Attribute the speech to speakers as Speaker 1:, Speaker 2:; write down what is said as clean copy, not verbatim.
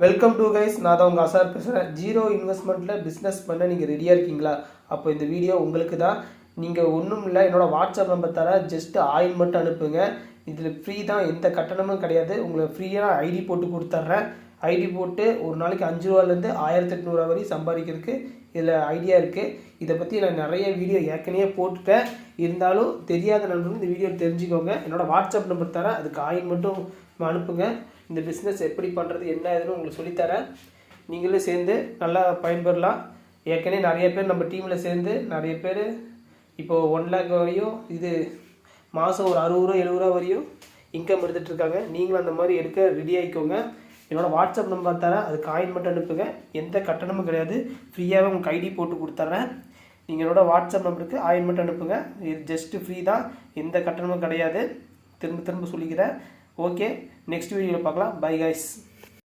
Speaker 1: Welcome to guys. நான் தான் உங்கள் அசார் பேசுகிறேன். ஜீரோ இன்வெஸ்ட்மெண்ட்டில் பிஸ்னஸ் பண்ண நீங்கள் ரெடியாக இருக்கீங்களா? அப்போ இந்த வீடியோ உங்களுக்கு தான். நீங்கள் ஒன்றும் இல்லை, என்னோடய வாட்ஸ்அப் நம்பர் தர ஜஸ்ட் ஆயில் மட்டும் அனுப்புங்க. இதில் ஃப்ரீ தான், எந்த கட்டணமும் கிடையாது. உங்களுக்கு ஃப்ரீயாக ஐடி போட்டு கொடுத்துட்றேன். ஐடி போட்டு ஒரு நாளைக்கு 5 ரூபாலேருந்து 1800 வரையும் சம்பாதிக்கிறதுக்கு இதில் ஐடியா இருக்குது. இதை பற்றி நான் நிறைய வீடியோ ஏற்கனவே போட்டுட்டேன். இருந்தாலும் தெரியாத நண்பர்கள் இந்த வீடியோ தெரிஞ்சுக்கோங்க. என்னோடய வாட்ஸ்அப் நம்பர் தரேன், அதுக்கு ஆயில் மட்டும் அனுப்புங்க. இந்த பிஸ்னஸ் எப்படி பண்ணுறது என்ன ஏதுன்னு உங்களுக்கு சொல்லித்தரேன். நீங்களும் சேர்ந்து நல்லா பயன்பெறலாம். ஏற்கனவே நிறைய பேர் நம்ம டீமில் சேர்ந்து நிறைய பேர் இப்போது 1 lakh வரையும், இது மாதம் ஒரு 60 ரூபா 70 ரூபா வரையும் இன்கம் எடுத்துகிட்ருக்காங்க. நீங்களும் அந்த மாதிரி எடுக்க ரெடி ஆகிக்கோங்க. என்னோடய வாட்ஸ்அப் நம்பர் தரேன், அதுக்கு ஆயில் மட்டும் அனுப்புங்க. எந்த கட்டணமும் கிடையாது, ஃப்ரீயாகவே உங்களுக்கு ஐடி போட்டு கொடுத்துட்றேன். நீங்கள் என்னோடய வாட்ஸ்அப் நம்பருக்கு ஆயில் மட்டும் அனுப்புங்க. இது ஜஸ்ட்டு ஃப்ரீ தான், எந்த கட்டணமும் கிடையாது. திரும்ப சொல்லிக்கிறேன். ஓகே, நெக்ஸ்ட் வீடியோவில் பார்க்கலாம். Bye guys.